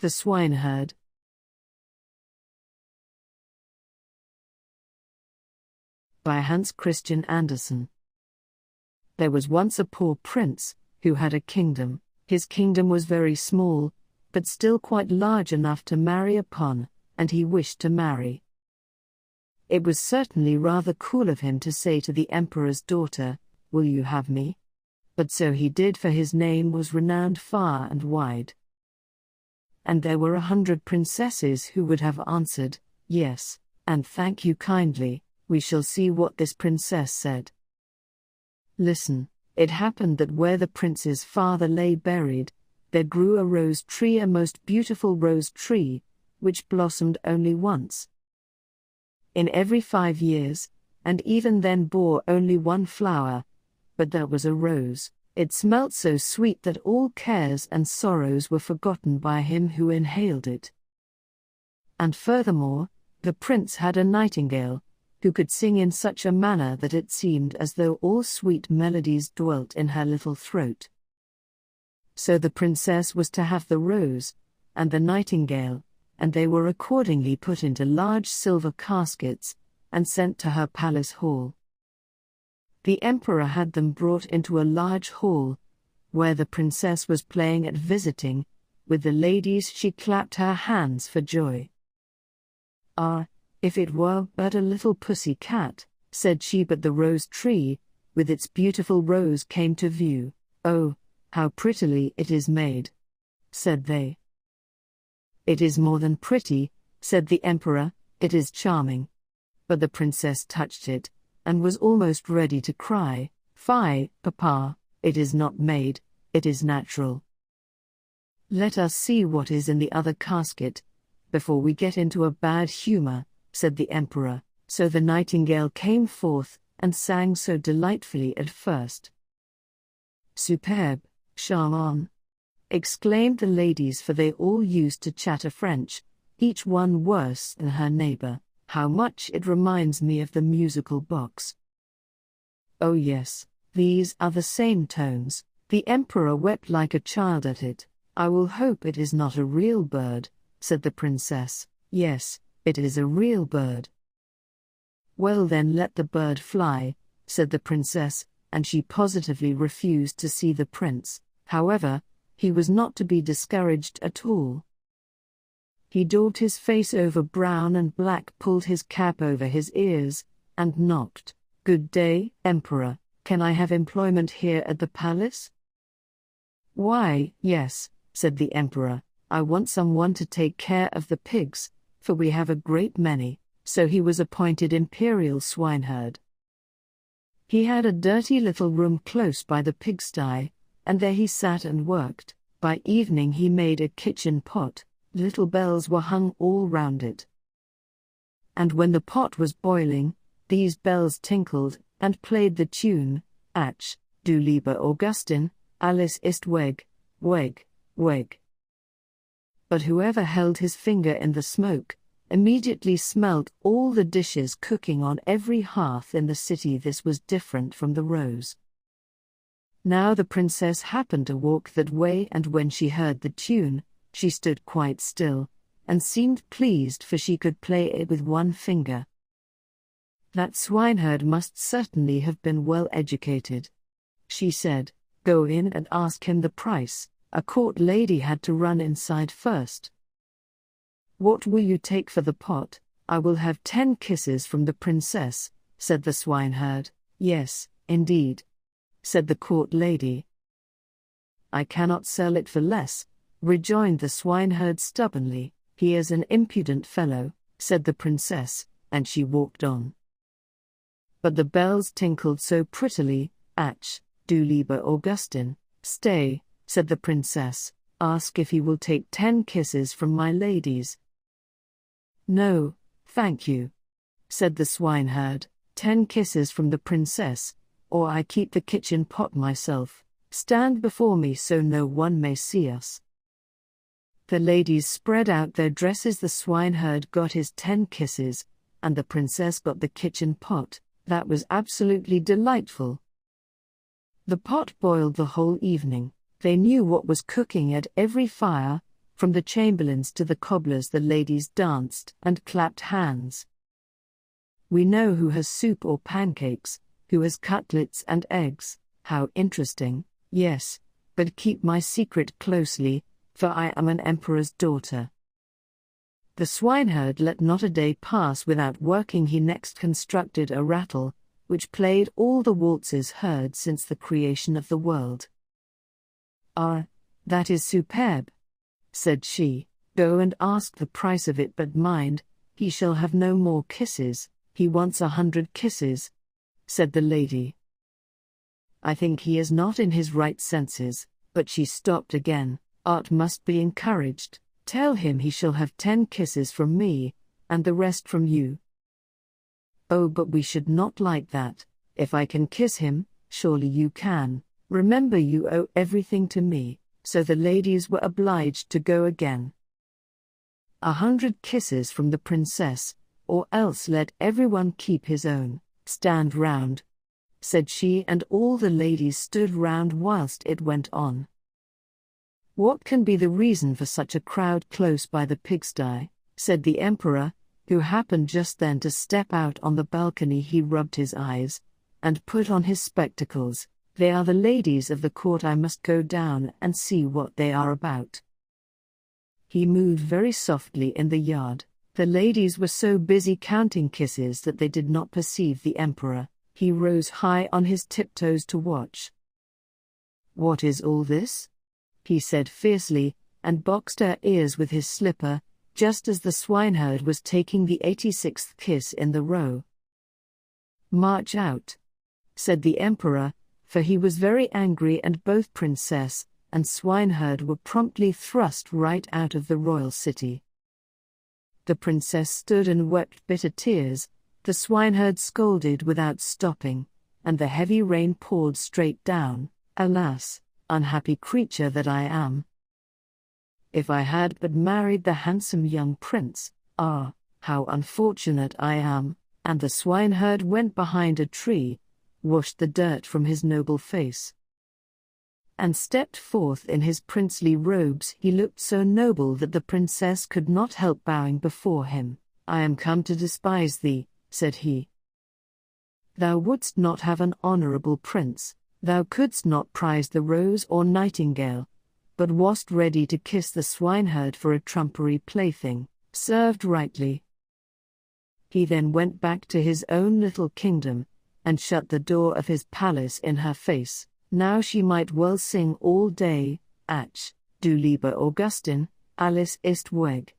The Swineherd. By Hans Christian Andersen. There was once a poor prince, who had a kingdom. His kingdom was very small, but still quite large enough to marry upon, and he wished to marry. It was certainly rather cool of him to say to the emperor's daughter, "Will you have me?" But so he did, for his name was renowned far and wide. And there were 100 princesses who would have answered, "Yes, and thank you kindly." We shall see what this princess said. Listen. It happened that where the prince's father lay buried, there grew a rose tree, a most beautiful rose tree, which blossomed only once in every 5 years, and even then bore only one flower, but that was a rose. It smelt so sweet that all cares and sorrows were forgotten by him who inhaled it. And furthermore, the prince had a nightingale, who could sing in such a manner that it seemed as though all sweet melodies dwelt in her little throat. So the princess was to have the rose, and the nightingale, and they were accordingly put into large silver caskets, and sent to her palace hall. The emperor had them brought into a large hall, where the princess was playing at visiting. With the ladies she clapped her hands for joy. "Ah, if it were but a little pussy cat," said she, but the rose tree, with its beautiful rose, came to view. "Oh, how prettily it is made," said they. "It is more than pretty," said the emperor, "it is charming." But the princess touched it, and was almost ready to cry, "Fie, papa, it is not made, it is natural. Let us see what is in the other casket, before we get into a bad humor," said the emperor. So the nightingale came forth, and sang so delightfully at first. "Superbe, charmant!" exclaimed the ladies, for they all used to chatter French, each one worse than her neighbor. "How much it reminds me of the musical box." "Oh yes, these are the same tones." The emperor wept like a child at it. "I will hope it is not a real bird," said the princess. "Yes, it is a real bird." "Well then, let the bird fly," said the princess, and she positively refused to see the prince. However, he was not to be discouraged at all. He daubed his face over brown and black, pulled his cap over his ears, and knocked. "Good day, Emperor, can I have employment here at the palace?" "Why, yes," said the emperor, "I want someone to take care of the pigs, for we have a great many." So he was appointed imperial swineherd. He had a dirty little room close by the pigsty, and there he sat and worked. By evening he made a kitchen pot. Little bells were hung all round it. And when the pot was boiling, these bells tinkled, and played the tune, "Ach, du lieber Augustin, alles ist weg, weg, weg." But whoever held his finger in the smoke, immediately smelt all the dishes cooking on every hearth in the city. This was different from the rose. Now the princess happened to walk that way, and when she heard the tune, she stood quite still, and seemed pleased, for she could play it with one finger. "That swineherd must certainly have been well educated," she said. "Go in and ask him the price." A court lady had to run inside first. "What will you take for the pot?" "I will have 10 kisses from the princess," said the swineherd. "Yes, indeed," said the court lady. "I cannot sell it for less," rejoined the swineherd stubbornly. "He is an impudent fellow," said the princess, and she walked on. But the bells tinkled so prettily. "Ach, du lieber Augustin." "Stay," said the princess, "ask if he will take 10 kisses from my ladies." "No, thank you," said the swineherd. 10 kisses from the princess, or I keep the kitchen pot myself. Stand before me so no one may see us." The ladies spread out their dresses. The swineherd got his 10 kisses, and the princess got the kitchen pot. That was absolutely delightful. The pot boiled the whole evening. They knew what was cooking at every fire, From the chamberlains to the cobblers the ladies danced and clapped hands. We know who has soup or pancakes, who has cutlets and eggs. How interesting, yes, but keep my secret closely, for I am an emperor's daughter. The swineherd let not a day pass without working. He next constructed a rattle, which played all the waltzes heard since the creation of the world. "Ah, that is superb," said she. "Go and ask the price of it, but mind, he shall have no more kisses. He wants 100 kisses," said the lady. "I think he is not in his right senses," but she stopped again. "Art must be encouraged. Tell him he shall have 10 kisses from me, and the rest from you." "Oh, but we should not like that. If I can kiss him, surely you can. Remember, you owe everything to me." So the ladies were obliged to go again. 100 kisses from the princess, or else let everyone keep his own. "Stand round," said she, and all the ladies stood round whilst it went on. "What can be the reason for such a crowd close by the pigsty?" said the emperor, who happened just then to step out on the balcony. He rubbed his eyes, and put on his spectacles. "They are the ladies of the court. I must go down and see what they are about." He moved very softly in the yard. The ladies were so busy counting kisses that they did not perceive the emperor. He rose high on his tiptoes to watch. "What is all this?" he said fiercely, and boxed her ears with his slipper, just as the swineherd was taking the 86th kiss in the row. "March out," said the emperor, for he was very angry, and both princess and swineherd were promptly thrust right out of the royal city. The princess stood and wept bitter tears, the swineherd scolded without stopping, and the heavy rain poured straight down. "Alas, unhappy creature that I am! If I had but married the handsome young prince, ah, how unfortunate I am!" And the swineherd went behind a tree, washed the dirt from his noble face, and stepped forth in his princely robes. He looked so noble that the princess could not help bowing before him. "I am come to despise thee," said he. "Thou wouldst not have an honorable prince, thou couldst not prize the rose or nightingale, but wast ready to kiss the swineherd for a trumpery plaything. Served rightly." He then went back to his own little kingdom, and shut the door of his palace in her face. Now she might well sing all day, Ach, du lieber Augustin, alles ist weg.